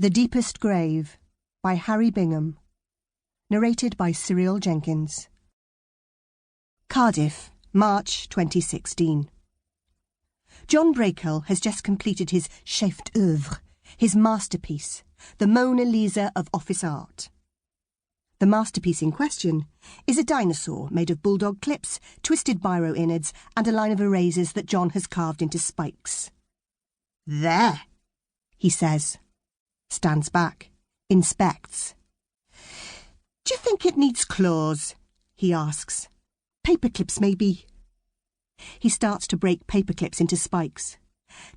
The Deepest Grave by Harry Bingham. Narrated by Cyril Jenkins. Cardiff, March 2016. John Breakel has just completed his chef-d'œuvre, his masterpiece, the Mona Lisa of office art. The masterpiece in question is a dinosaur made of bulldog clips, twisted biro innards, and a line of erasers that John has carved into spikes. "There," he says. Stands back, inspects. "Do you think it needs claws?" he asks. "Paperclips, maybe." He starts to break paperclips into spikes,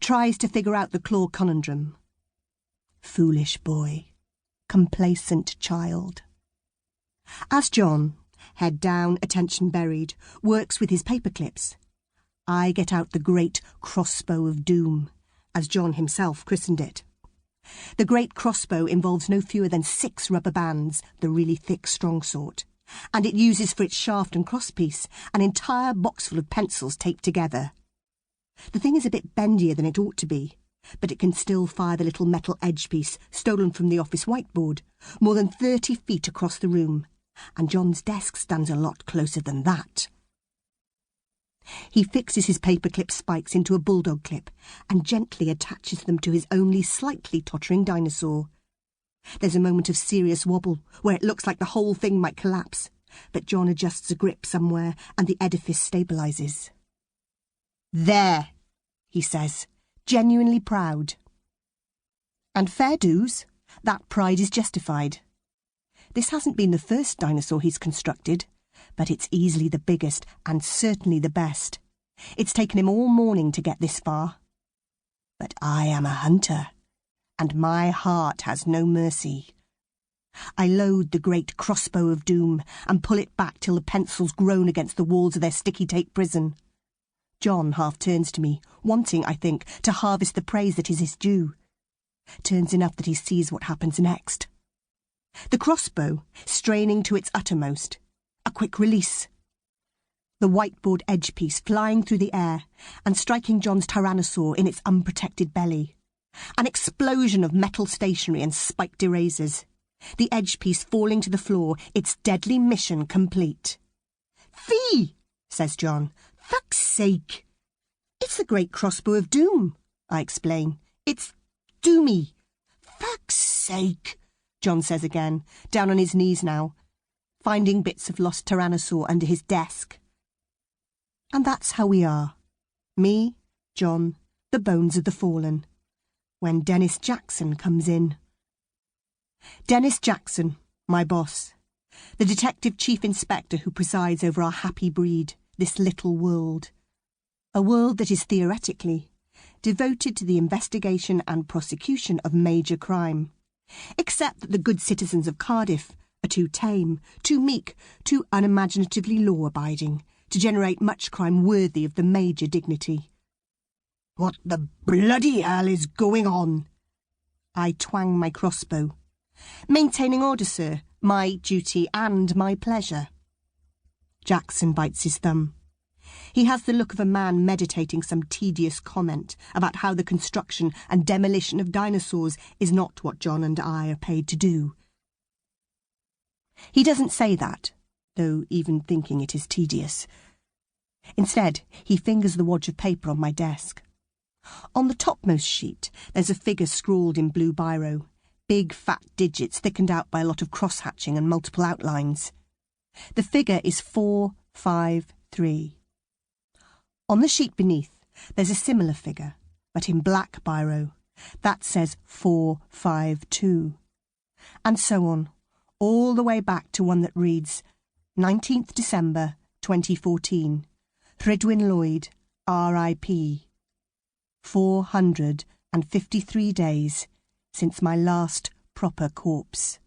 tries to figure out the claw conundrum. Foolish boy, complacent child. As John, head down, attention buried, works with his paperclips, I get out the great crossbow of doom, as John himself christened it. The great crossbow involves no fewer than 6 rubber bands, the really thick, strong sort, and it uses for its shaft and crosspiece an entire box full of pencils taped together. The thing is a bit bendier than it ought to be, but it can still fire the little metal edge piece stolen from the office whiteboard, more than 30 feet across the room, and John's desk stands a lot closer than that. He fixes his paperclip spikes into a bulldog clip and gently attaches them to his only slightly tottering dinosaur. There's a moment of serious wobble where it looks like the whole thing might collapse, but John adjusts a grip somewhere and the edifice stabilises. "There," he says, genuinely proud. And fair dues, that pride is justified. This hasn't been the first dinosaur he's constructed, but it's easily the biggest and certainly the best. It's taken him all morning to get this far. But I am a hunter, and my heart has no mercy. I load the great crossbow of doom and pull it back till the pencils groan against the walls of their sticky tape prison. John half turns to me, wanting, I think, to harvest the praise that is his due. Turns enough that he sees what happens next. The crossbow, straining to its uttermost, a quick release. The whiteboard edge piece flying through the air and striking John's tyrannosaur in its unprotected belly. An explosion of metal stationery and spiked erasers. The edge piece falling to the floor, its deadly mission complete. "Fee!" says John. "Fuck's sake!" "It's the great crossbow of doom," I explain. "It's doomy." "Fuck's sake!" John says again, down on his knees now, finding bits of lost tyrannosaur under his desk. And that's how we are. Me, John, the bones of the fallen. When Dennis Jackson comes in. Dennis Jackson, my boss. The detective chief inspector who presides over our happy breed, this little world. A world that is theoretically devoted to the investigation and prosecution of major crime. Except that the good citizens of Cardiff are too tame, too meek, too unimaginatively law-abiding to generate much crime worthy of the major dignity. "What the bloody hell is going on?" I twang my crossbow. "Maintaining order, sir. My duty and my pleasure." Jackson bites his thumb. He has the look of a man meditating some tedious comment about how the construction and demolition of dinosaurs is not what John and I are paid to do. He doesn't say that, though even thinking it is tedious. Instead, he fingers the wad of paper on my desk. On the topmost sheet, there's a figure scrawled in blue biro, big fat digits thickened out by a lot of cross-hatching and multiple outlines. The figure is 453. On the sheet beneath, there's a similar figure, but in black biro. That says 452. And so on, all the way back to one that reads 19th December 2014. Rhydwyn Lloyd, R.I.P. 453 days since my last proper corpse.